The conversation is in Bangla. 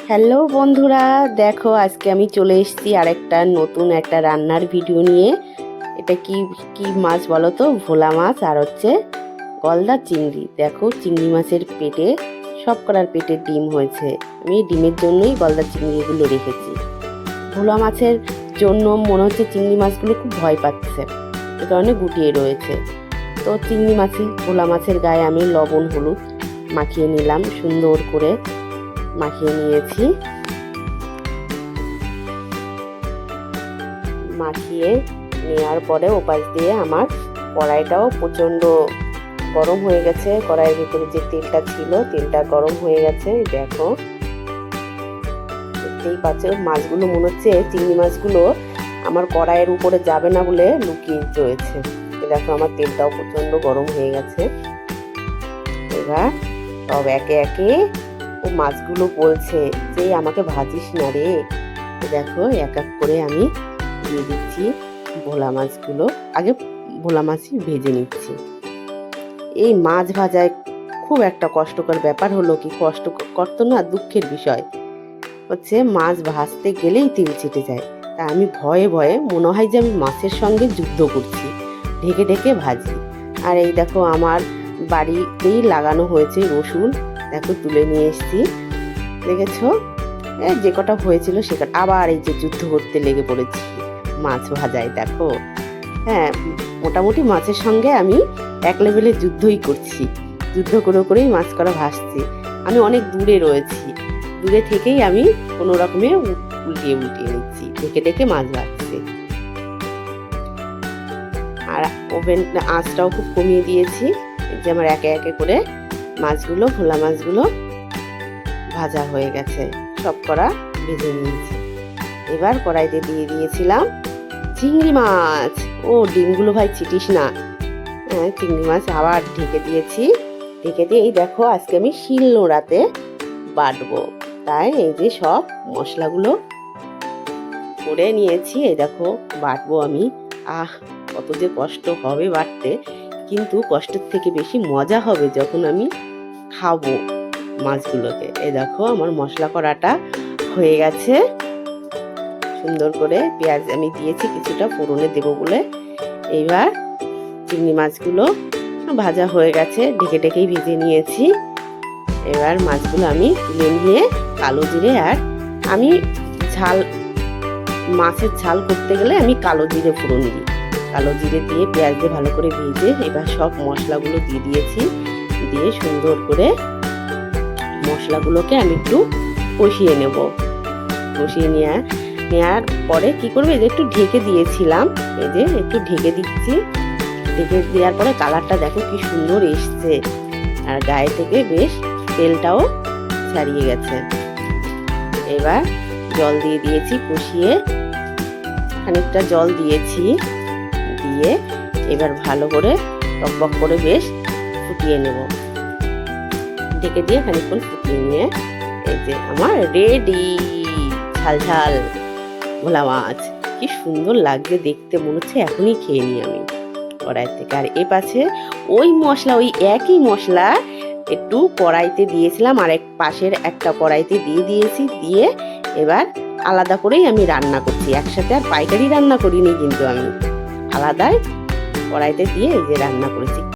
হ্যালো বন্ধুরা, দেখো আজকে আমি চলে এসেছি আরেকটা নতুন একটা রান্নার ভিডিও নিয়ে। এটা কি কি মাছ বলো তো? ভোলা মাছ আর হচ্ছে গলদা চিংড়ি। দেখো চিংড়ি মাছের পেটে সব করার পেটে ডিম হয়েছে। আমি এই ডিমের জন্যই গলদা চিংড়িগুলো রেখেছি। ভোলা মাছের জন্য মনে হচ্ছে চিংড়ি মাছগুলো খুব ভয় পাচ্ছে, এ কারণে গুটিয়ে রয়েছে। তো চিংড়ি মাছই ভোলা মাছের গায়ে আমি লবণ হলুদ মাখিয়ে নিলাম, সুন্দর করে মাখিয়ে নিয়েছি। মাখিয়ে নেওয়ার পরে ওপাশ দিয়ে আমার কড়াইটাও প্রচণ্ড গরম হয়ে গেছে। কড়াইয়ের ভিতরে যে তেলটা ছিল তেলটা গরম হয়ে গেছে। দেখো দেখতেই পাচ্ছ মাছগুলো মনে হচ্ছে চিংড়ি মাছগুলো আমার কড়াইয়ের উপরে যাবে না বলে লুকিয়ে রয়েছে। দেখো আমার তেলটাও প্রচণ্ড গরম হয়ে গেছে। এবার সব একে একে ও মাছগুলো বলছে যে আমাকে ভাজিস না রে। দেখো এক এক করে আমি দিয়ে দিচ্ছি ভোলা মাছগুলো। আগে ভোলা মাছই ভেজে নিচ্ছি। এই মাছ ভাজায় খুব একটা কষ্টকর ব্যাপার হলো কি, কষ্টকর তো না, দুঃখের বিষয় হচ্ছে মাছ ভাজতে গেলেই তেল ছিটে যায়। তা আমি ভয়ে ভয়ে মনে হয় যে আমি মাছের সঙ্গে যুদ্ধ করছি, ঢেকে ঢেকে ভাজি। আর এই দেখো আমার বাড়িতেই লাগানো হয়েছে রসুন, দেখো তুলে নিয়ে এসেছি। দেখেছো যে কটা হয়েছিল সে কটা আবার এই যে যুদ্ধ করতে লেগে পড়েছি মাছ ভাজায়। দেখো হ্যাঁ, মোটামুটি মাছের সঙ্গে আমি এক লেভেলে যুদ্ধই করছি, যুদ্ধ করে করেই মাছ করা ভাসছি। আমি অনেক দূরে রয়েছি, দূরে থেকেই আমি কোনো রকমে উল্টিয়ে নিচ্ছি, ঢেকে ঢেকে মাছ ভাজছি। আর ওভেন আঁচটাও খুব কমিয়ে দিয়েছি, যে আমার একে একে করে মাছগুলো ভোলা মাছগুলো ভাজা হয়ে গেছে, সব করা ভেজে নিয়েছি। এবার কড়াইতে দিয়ে দিয়েছিলাম চিংড়ি মাছ। ও ডিমগুলো ভাই ছিটিস না। হ্যাঁ, চিংড়ি মাছ আবার ঢেকে দিয়েছি। ঢেকে দিয়ে এই দেখো আজকে আমি শিলনোড়াতে বাটবো, তাই এই যে সব মশলাগুলো করে নিয়েছি। এই দেখো বাটবো আমি। কত যে কষ্ট হবে বাটতে, কিন্তু কষ্টের থেকে বেশি মজা হবে যখন আমি খাবো মাছগুলোকে। এই দেখো আমার মশলা করাটা হয়ে গেছে। সুন্দর করে পেঁয়াজ আমি দিয়েছি কিছুটা ফোড়নে দেবো বলে। এইবার চিংড়ি মাছগুলো ভাজা হয়ে গেছে, ঢেকে ঢেকেই ভেজে নিয়েছি। এবার মাছগুলো আমি তুলে নিয়ে কালো জিরে, আর আমি মাছের ঝাল করতে গেলে আমি কালো জিরে ফোড়ন দিই। কালো জিরে দিয়ে পেঁয়াজ দিয়ে ভালো করে ভেজে এবার সব মশলাগুলো দিয়ে দিয়েছি। দিয়ে সুন্দর করে মশলাগুলোকে আমি একটু কষিয়ে নেব। কষিয়ে নেওয়ার পরে কি করবে, এই যে একটু ঢেকে দিয়েছিলাম, এই যে একটু ঢেকে দিচ্ছি। ঢেকে দেওয়ার পরে কালারটা দেখো কি সুন্দর এসছে, আর গায়ে থেকে বেশ তেলটাও ছাড়িয়ে গেছে। এবার জল দিয়ে দিয়েছি, কষিয়ে খানিকটা জল দিয়েছি, দিয়ে এবার ভালো করে টকবক করে বেশ ফুটিয়ে নেব। ঢেকে দিয়ে খানিকক্ষণ ফুটিয়ে নিয়ে এই যে আমার রেডি ঝাল ঝাল ভোলা মাছ। কি সুন্দর লাগছে দেখতে, মনে হচ্ছে এখনই খেয়ে নিই আমি কড়াই থেকে। আর এ পাশে ওই মশলা, ওই একই মশলা একটু কড়াইতে দিয়েছিলাম, আর এক পাশের একটা কড়াইতে দিয়ে দিয়েছি। দিয়ে এবার আলাদা করেই আমি রান্না করছি, একসাথে আর পাইকারি রান্না করিনি, কিন্তু আমি আলাদাই কড়াইতে দিয়ে এই যে রান্না করেছি।